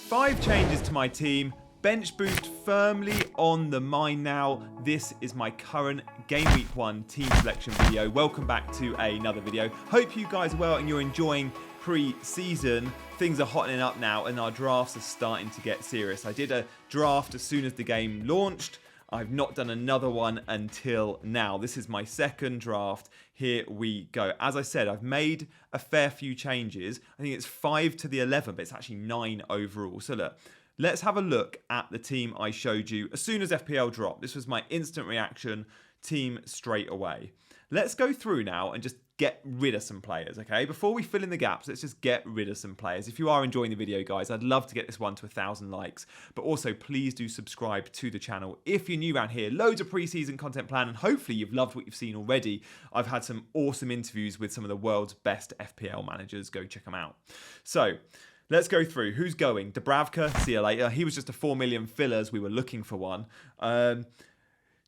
5 changes to my team. Bench boost firmly on the mind now. This is my current Game Week 1 team selection video. Welcome back to another video. Hope you guys are well and you're enjoying pre-season. Things are hottening up now and our drafts are starting to get serious. I did a draft as soon as the game launched. I've not done another one until now. This is my second draft. Here we go. As I said, I've made a fair few changes. I think it's 5 to the 11, but it's actually 9 overall. So look, let's have a look at the team I showed you as soon as FPL dropped. This was my instant reaction team straight away. Let's go through now and just get rid of some players, okay? Before we fill in the gaps, let's just get rid of some players. If you are enjoying the video, guys, I'd love to get this one to 1,000 likes. But also, please do subscribe to the channel. If you're new around here, loads of pre-season content planned, and hopefully you've loved what you've seen already. I've had some awesome interviews with some of the world's best FPL managers. Go check them out. So, let's go through. Who's going? Dubravka, see you later. He was just a 4 million fillers. We were looking for one.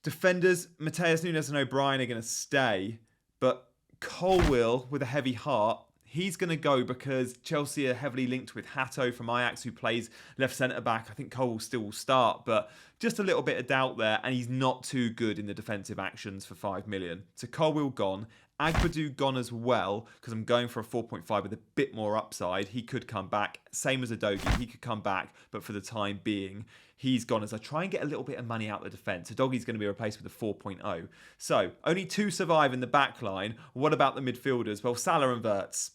Defenders, Mateus Nunes and O'Brien are going to stay. But Colwill, with a heavy heart, he's going to go because Chelsea are heavily linked with Hato from Ajax, who plays left centre-back. I think Colwill still will start, but just a little bit of doubt there. And he's not too good in the defensive actions for 5 million. So Colwill gone. Agbadu gone as well, because I'm going for a 4.5 with a bit more upside. He could come back. Same as Adogi. He could come back, but for the time being, he's gone as I try and get a little bit of money out of the defence. Adogi's going to be replaced with a 4.0. So, only 2 survive in the back line. What about the midfielders? Well, Salah and Wirtz,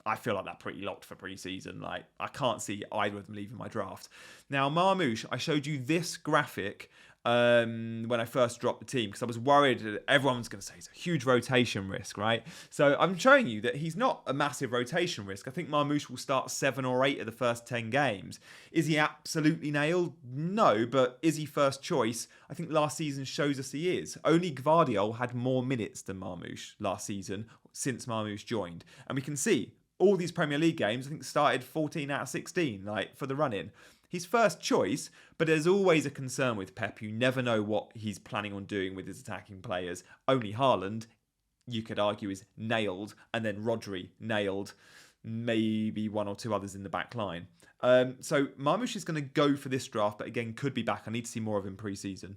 I feel like they're pretty locked for pre-season. Like, I can't see either of them leaving my draft. Now, Marmoush, I showed you this graphic when I first dropped the team because I was worried that everyone's going to say it's a huge rotation risk, right? So I'm showing you that he's not a massive rotation risk. I think Marmoush will start 7 or 8 of the first 10 games. Is he absolutely nailed? No, but is he first choice? I think last season shows us he is. Only Gvardiol had more minutes than Marmoush last season since Marmoush joined. And we can see all these Premier League games, I think, started 14 out of 16, like, for the run-in. He's first choice, but there's always a concern with Pep. You never know what he's planning on doing with his attacking players. Only Haaland, you could argue, is nailed, and then Rodri nailed, maybe 1 or 2 others in the back line. So Marmoush is going to go for this draft, but again, could be back. I need to see more of him pre-season.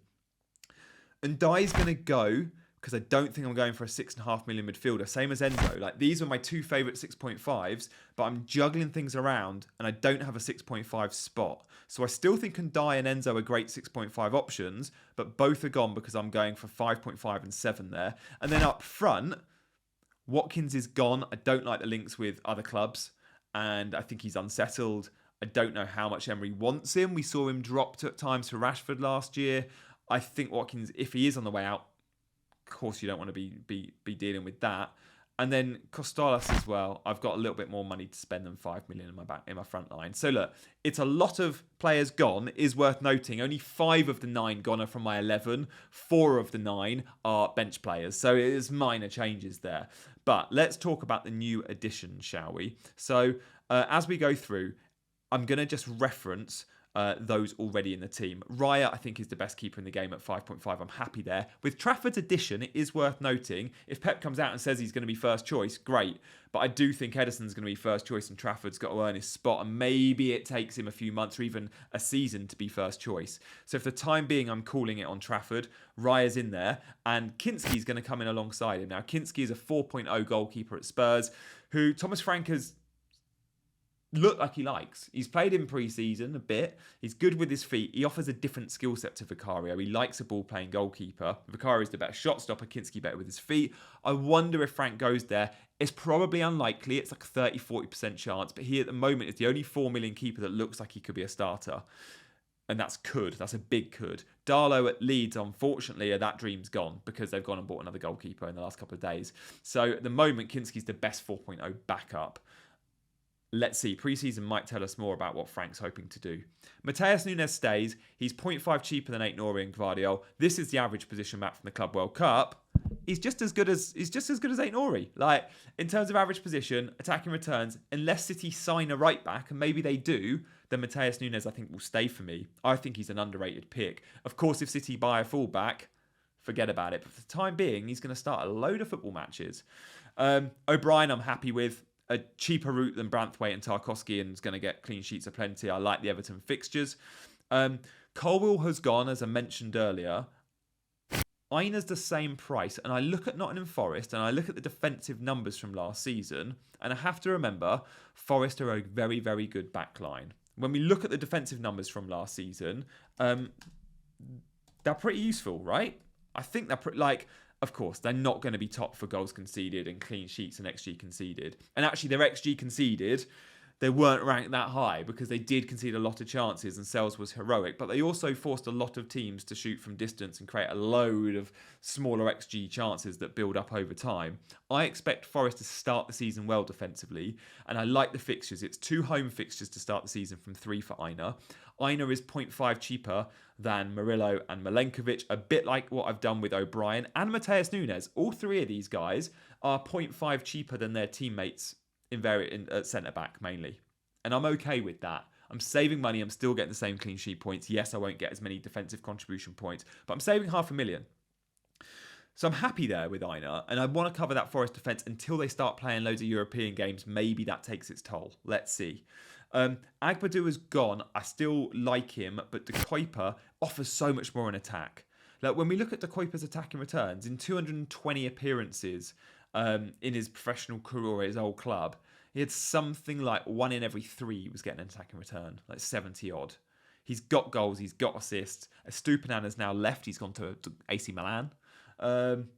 And Dye's going to go because I don't think I'm going for a 6.5 million midfielder. Same as Enzo. Like, these are my 2 favourite 6.5s, but I'm juggling things around and I don't have a 6.5 spot. So I still think Dye and Enzo are great 6.5 options, but both are gone because I'm going for 5.5 and 7 there. And then up front, Watkins is gone. I don't like the links with other clubs and I think he's unsettled. I don't know how much Emery wants him. We saw him dropped at times for Rashford last year. I think Watkins, if he is on the way out, of course, you don't want to be dealing with that. And then Costalas as well. I've got a little bit more money to spend than 5 million in my front line. So look, it's a lot of players gone. It is worth noting only 5 of the 9 gone are from my 11. 4 of the 9 are bench players. So it is minor changes there. But let's talk about the new additions, shall we? So as we go through, I'm going to just reference those already in the team. Raya, I think, is the best keeper in the game at 5.5. I'm happy there. With Trafford's addition, it is worth noting, if Pep comes out and says he's going to be first choice, great. But I do think Ederson's going to be first choice and Trafford's got to earn his spot. And maybe it takes him a few months or even a season to be first choice. So for the time being, I'm calling it on Trafford. Raya's in there. And Kinski's going to come in alongside him. Now, Kinski is a 4.0 goalkeeper at Spurs, who Thomas Frank has look like he likes. He's played in pre-season a bit. He's good with his feet. He offers a different skill set to Vicario. He likes a ball-playing goalkeeper. Vicario is the better shot stopper. Kinski better with his feet. I wonder if Frank goes there. It's probably unlikely. It's like a 30-40% chance. But he, at the moment, is the only 4 million keeper that looks like he could be a starter. And that's could. That's a big could. Darlow at Leeds, unfortunately, that dream's gone because they've gone and bought another goalkeeper in the last couple of days. So at the moment, Kinski's the best 4.0 backup. Let's see. Preseason might tell us more about what Frank's hoping to do. Mateus Nunes stays. He's 0.5 cheaper than Aït-Nouri and Gvardiol. This is the average position map from the Club World Cup. He's just as good as Aït-Nouri. Like, in terms of average position, attacking returns, unless City sign a right back, and maybe they do, then Mateus Nunes, I think, will stay for me. I think he's an underrated pick. Of course, if City buy a fullback, forget about it. But for the time being, he's going to start a load of football matches. O'Brien, I'm happy with. a cheaper route than Branthwaite and Tarkowski and is going to get clean sheets aplenty. I like the Everton fixtures. Colwill has gone, as I mentioned earlier. Ina's the same price, and I look at Nottingham Forest and I look at the defensive numbers from last season, and I have to remember Forest are a very, very good back line. When we look at the defensive numbers from last season, they're pretty useful, right? I think they're pretty, of course, they're not going to be top for goals conceded and clean sheets and XG conceded. And actually, their XG conceded, they weren't ranked that high because they did concede a lot of chances and Sells was heroic. But they also forced a lot of teams to shoot from distance and create a load of smaller XG chances that build up over time. I expect Forest to start the season well defensively, and I like the fixtures. It's 2 home fixtures to start the season from 3 for Ina. Ina is 0.5 cheaper than Murillo and Milenkovic, a bit like what I've done with O'Brien and Mateus Nunes. All 3 of these guys are 0.5 cheaper than their teammates at centre-back mainly. And I'm okay with that. I'm saving money. I'm still getting the same clean sheet points. Yes, I won't get as many defensive contribution points, but I'm saving $500,000. So I'm happy there with Ina, and I want to cover that Forest defence until they start playing loads of European games. Maybe that takes its toll. Let's see. Agbadou is gone. I still like him, but De Kuiper offers so much more in attack. Like when we look at De Kuiper's attacking returns, in 220 appearances in his professional career or his old club, he had something like 1 in every 3 he was getting an attacking return, like 70 odd. He's got goals, he's got assists. Estupinan has now left, he's gone to AC Milan.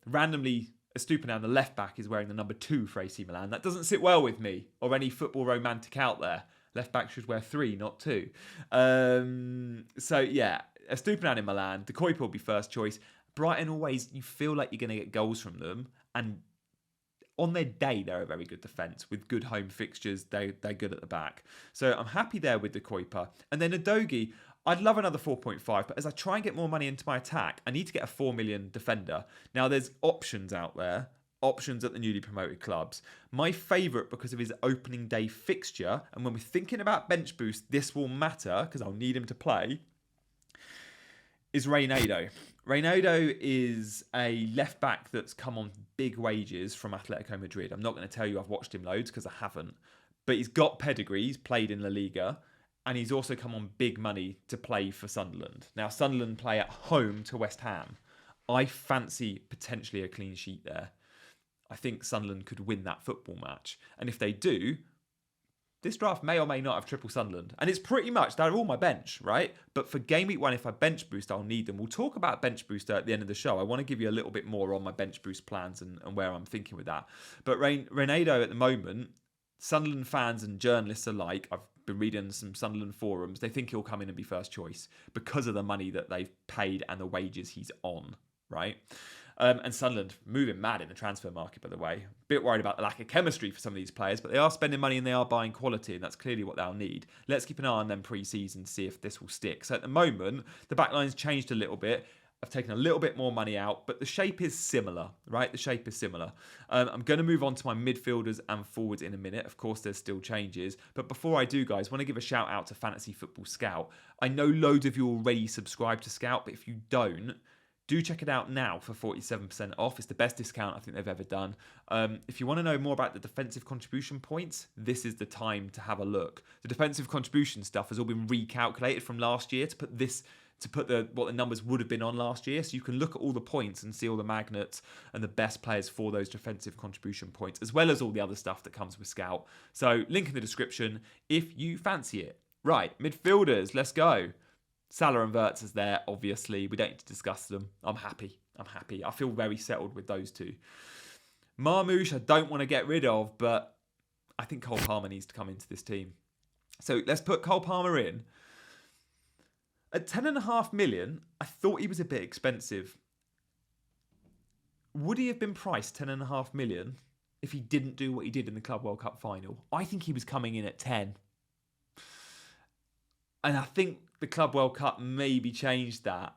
Randomly, Estupinan, the left back, is wearing the number 2 for AC Milan. That doesn't sit well with me or any football romantic out there. Left back should wear 3, not 2. So yeah, Estupinan in Milan. De Kuiper will be first choice. Brighton always, you feel like you're going to get goals from them, and on their day, they're a very good defence. With good home fixtures, they're good at the back. So I'm happy there with De Kuiper. And then Udogie, I'd love another 4.5, but as I try and get more money into my attack, I need to get a 4 million defender. Now, there's options out there, options at the newly promoted clubs. My favourite, because of his opening day fixture, and when we're thinking about bench boost, this will matter, because I'll need him to play, is Reynado. Reynado is a left back that's come on big wages from Atletico Madrid. I'm not going to tell you I've watched him loads because I haven't. But he's got pedigree, he's played in La Liga, and he's also come on big money to play for Sunderland. Now, Sunderland play at home to West Ham. I fancy potentially a clean sheet there. I think Sunderland could win that football match. And if they do, this draft may or may not have triple Sunderland. And it's pretty much, they're all my bench, right? But for Game Week 1, if I bench boost, I'll need them. We'll talk about bench booster at the end of the show. I want to give you a little bit more on my bench boost plans and where I'm thinking with that. But Reynado at the moment, Sunderland fans and journalists alike, I've been reading some Sunderland forums, they think he'll come in and be first choice because of the money that they've paid and the wages he's on, right? And Sunderland moving mad in the transfer market, by the way. Bit worried about the lack of chemistry for some of these players, but they are spending money and they are buying quality, and that's clearly what they'll need. Let's keep an eye on them pre-season to see if this will stick. So at the moment, the backline's changed a little bit. I've taken a little bit more money out, but the shape is similar, right? The shape is similar. I'm going to move on to my midfielders and forwards in a minute. Of course, there's still changes. But before I do, guys, I want to give a shout out to Fantasy Football Scout. I know loads of you already subscribe to Scout, but if you don't, do check it out now for 47% off. It's the best discount I think they've ever done. If you want to know more about the defensive contribution points, this is the time to have a look. The defensive contribution stuff has all been recalculated from last year to put what the numbers would have been on last year. So you can look at all the points and see all the magnets and the best players for those defensive contribution points, as well as all the other stuff that comes with Scout. So link in the description if you fancy it. Right, midfielders, let's go. Salah and Wirtz is there, obviously. We don't need to discuss them. I'm happy. I feel very settled with those two. Marmoush, I don't want to get rid of, but I think Cole Palmer needs to come into this team. So let's put Cole Palmer in. At 10.5 million, I thought he was a bit expensive. Would he have been priced 10.5 million if he didn't do what he did in the Club World Cup final? I think he was coming in at 10. And I think the Club World Cup maybe changed that.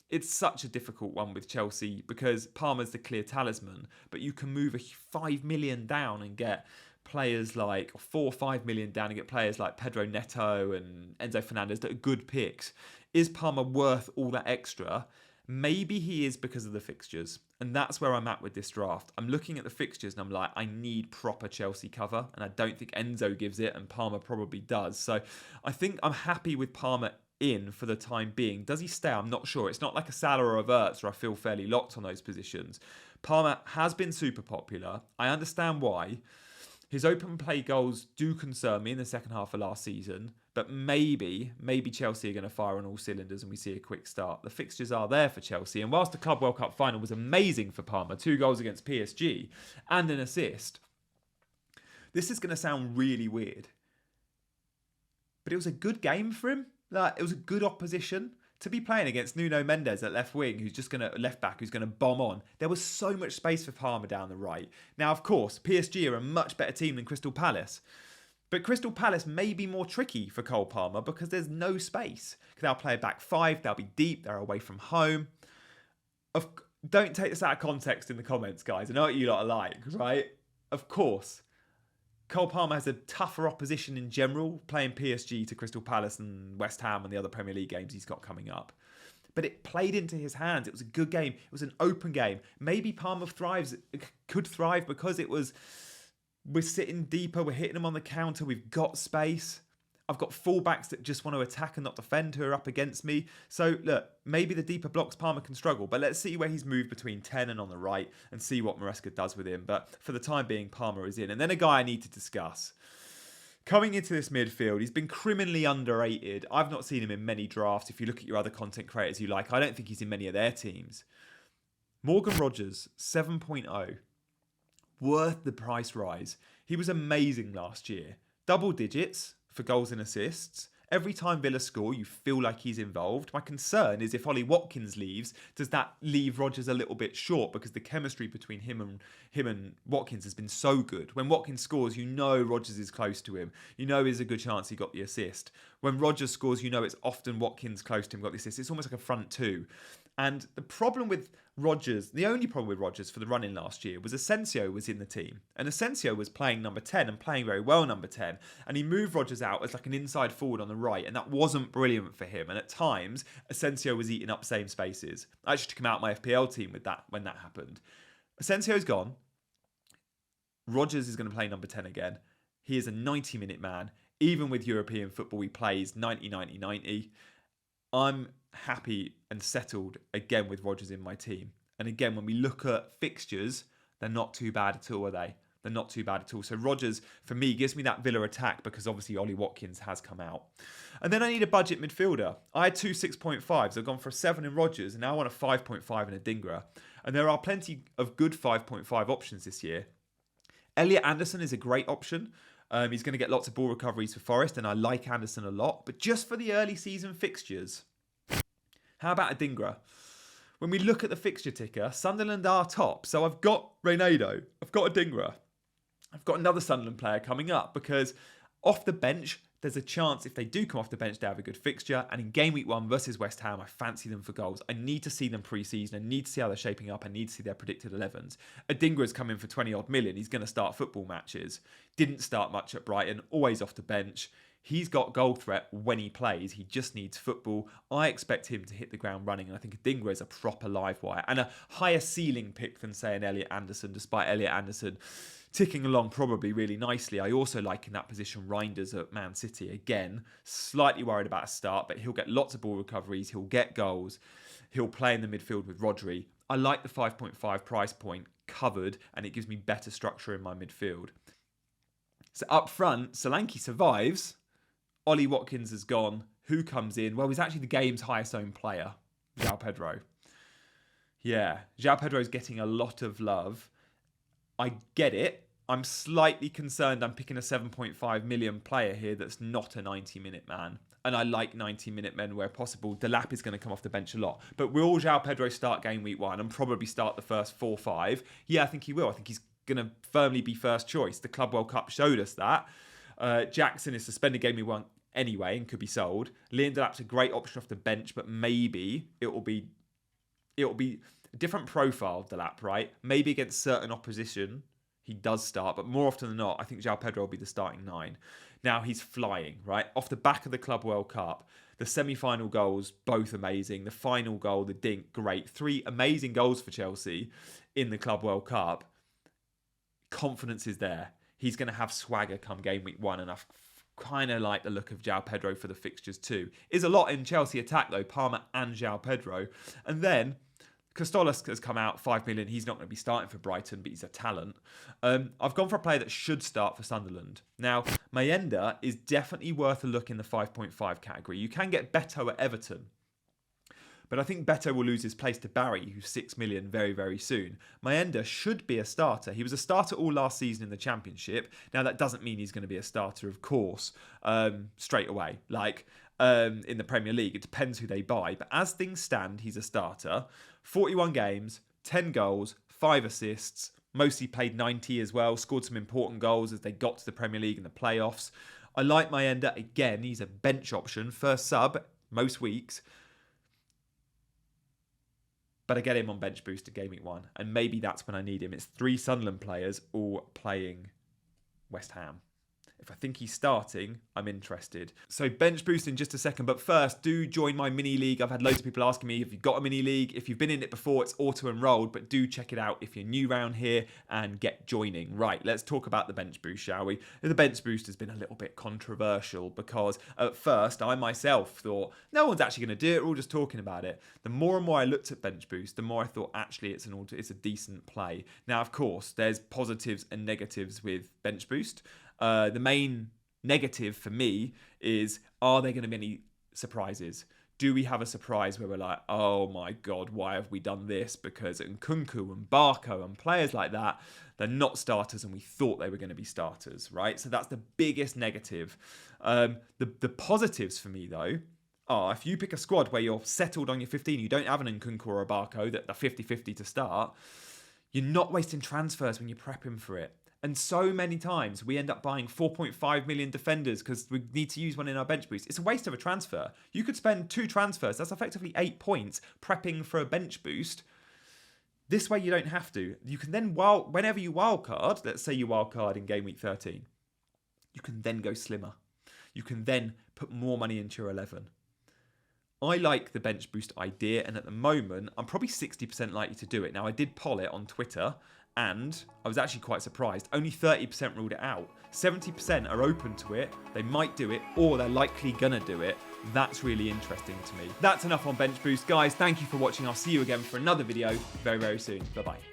It's such a difficult one with Chelsea because Palmer's the clear talisman, but you can move a 5 million down and get players like, or 4 or 5 million down and get players like Pedro Neto and Enzo Fernandez that are good picks. Is Palmer worth all that extra? Maybe he is because of the fixtures. And that's where I'm at with this draft. I'm looking at the fixtures and I'm like, I need proper Chelsea cover. And I don't think Enzo gives it, and Palmer probably does. So I think I'm happy with Palmer in for the time being. Does he stay? I'm not sure. It's not like a Salah or a Wirtz where I feel fairly locked on those positions. Palmer has been super popular. I understand why. His open play goals do concern me in the second half of last season, but maybe Chelsea are going to fire on all cylinders and we see a quick start. The fixtures are there for Chelsea, and whilst the Club World Cup final was amazing for Palmer, 2 goals against PSG and an assist, this is going to sound really weird, but it was a good game for him. Like, it was a good opposition. To be playing against Nuno Mendes at left wing, left back, who's going to bomb on. There was so much space for Palmer down the right. Now, of course, PSG are a much better team than Crystal Palace. But Crystal Palace may be more tricky for Cole Palmer because there's no space. They'll play a back 5, they'll be deep, they're away from home. Don't take this out of context in the comments, guys. I know what you lot are like, right? Of course. Cole Palmer has a tougher opposition in general, playing PSG to Crystal Palace and West Ham and the other Premier League games he's got coming up. But it played into his hands. It was a good game. It was an open game. Maybe Palmer could thrive because we're sitting deeper, we're hitting them on the counter, we've got space. I've got fullbacks that just want to attack and not defend who are up against me. So, look, maybe the deeper blocks Palmer can struggle. But let's see where he's moved between 10 and on the right and see what Maresca does with him. But for the time being, Palmer is in. And then a guy I need to discuss. Coming into this midfield, he's been criminally underrated. I've not seen him in many drafts. If you look at your other content creators you like, I don't think he's in many of their teams. Morgan Rogers, 7.0. Worth the price rise. He was amazing last year. Double digits for goals and assists. Every time Villa score, you feel like he's involved. My concern is if Ollie Watkins leaves, does that leave Rodgers a little bit short? Because the chemistry between him and Watkins has been so good. When Watkins scores, you know Rodgers is close to him. You know there's a good chance he got the assist. When Rodgers scores, you know it's often Watkins close to him got the assist. It's almost like a front two. And the problem with Rodgers, the only problem with Rodgers for the run-in last year was Asensio was in the team. And Asensio was playing number 10 and playing very well number 10. And he moved Rodgers out as like an inside forward on the right. And that wasn't brilliant for him. And at times, Asensio was eating up same spaces. I actually took him out my FPL team with that when that happened. Asensio's gone. Rodgers is going to play number 10 again. He is a 90-minute man. Even with European football, he plays 90, 90, 90. I'm happy and settled again with Rodgers in my team. And again, when we look at fixtures, they're not too bad at all, are they? They're not too bad at all. So Rodgers, for me, gives me that Villa attack because obviously Ollie Watkins has come out. And then I need a budget midfielder. I had 2 6.5s. I've gone for a 7 in Rodgers and now I want a 5.5 in Adingra. And there are plenty of good 5.5 options this year. Elliot Anderson is a great option. He's going to get lots of ball recoveries for Forest, and I like Anderson a lot. But just for the early season fixtures, how about Adingra? When we look at the fixture ticker, Sunderland are top. So I've got Reynado, I've got Adingra, I've got another Sunderland player coming up because off the bench, there's a chance if they do come off the bench, they have a good fixture. And in Game Week 1 versus West Ham, I fancy them for goals. I need to see them pre-season. I need to see how they're shaping up. I need to see their predicted 11s. Adingra's come in for 20 odd million. He's going to start football matches. Didn't start much at Brighton, always off the bench. He's got goal threat when he plays. He just needs football. I expect him to hit the ground running. And I think Adingra is a proper live wire and a higher ceiling pick than, say, an Elliot Anderson, despite Elliot Anderson ticking along probably really nicely. I also like in that position Reinders at Man City. Again, slightly worried about a start, but he'll get lots of ball recoveries. He'll get goals. He'll play in the midfield with Rodri. I like the 5.5 price point covered, and it gives me better structure in my midfield. So up front, Solanke survives. Ollie Watkins has gone. Who comes in? Well, he's actually the game's highest owned player, João Pedro. Yeah, João Pedro's getting a lot of love. I get it. I'm slightly concerned I'm picking a 7.5 million player here that's not a 90-minute man. And I like 90-minute men where possible. Delap is going to come off the bench a lot. But will João Pedro start Game Week 1 and probably start the first 4-5? Yeah, I think he will. I think he's going to firmly be first choice. The Club World Cup showed us that. Jackson is suspended Game Week 1 anyway and could be sold. Liam Delap's a great option off the bench, but maybe it will be a different profile, Delap, right? Maybe against certain opposition, he does start, but more often than not, I think João Pedro will be the starting 9. Now he's flying, right? Off the back of the Club World Cup, the semi-final goals, both amazing. The final goal, the dink, great. 3 amazing goals for Chelsea in the Club World Cup. Confidence is there. He's going to have swagger come game week 1, and I've kind of like the look of João Pedro for the fixtures too. Is a lot in Chelsea attack though, Palmer and João Pedro. And then Costolas has come out, 5 million. He's not going to be starting for Brighton, but he's a talent. I've gone for a player that should start for Sunderland. Now, Mayenda is definitely worth a look in the 5.5 category. You can get Beto at Everton, but I think Beto will lose his place to Barry, who's 6 million very, very soon. Mayenda should be a starter. He was a starter all last season in the Championship. Now, that doesn't mean he's going to be a starter, of course, straight away. In the Premier League, it depends who they buy. But as things stand, he's a starter. 41 games, 10 goals, 5 assists. Mostly played 90 as well. Scored some important goals as they got to the Premier League and the playoffs. I like Mayenda. Again, he's a bench option. First sub, most weeks. But I get him on bench boost at Game Week 1. And maybe that's when I need him. It's 3 Sunderland players all playing West Ham. If I think he's starting, I'm interested. So bench boost in just a second. But first, do join my mini league. I've had loads of people asking me if you've got a mini league. If you've been in it before, it's auto-enrolled. But do check it out if you're new around here and get joining. Right, let's talk about the bench boost, shall we? The bench boost has been a little bit controversial because at first, I myself thought, no one's actually going to do it. We're all just talking about it. The more and more I looked at bench boost, the more I thought, actually, it's a decent play. Now, of course, there's positives and negatives with bench boost. The main negative for me is, are there going to be any surprises? Do we have a surprise where we're like, oh my God, why have we done this? Because Nkunku and Barco and players like that, they're not starters and we thought they were going to be starters, right? So that's the biggest negative. The positives for me, though, are if you pick a squad where you're settled on your 15, you don't have an Nkunku or a Barco that are 50-50 to start, you're not wasting transfers when you're prepping for it. And so many times we end up buying 4.5 million defenders because we need to use one in our bench boost. It's a waste of a transfer. You could spend 2 transfers. That's effectively 8 points prepping for a bench boost. This way you don't have to. You can then, whenever you wildcard, let's say you wildcard in game week 13, you can then go slimmer. You can then put more money into your 11. I like the bench boost idea, and at the moment, I'm probably 60% likely to do it. Now, I did poll it on Twitter, and I was actually quite surprised. Only 30% ruled it out. 70% are open to it. They might do it, or they're likely gonna do it. That's really interesting to me. That's enough on bench boost. Guys, thank you for watching. I'll see you again for another video very, very soon. Bye-bye.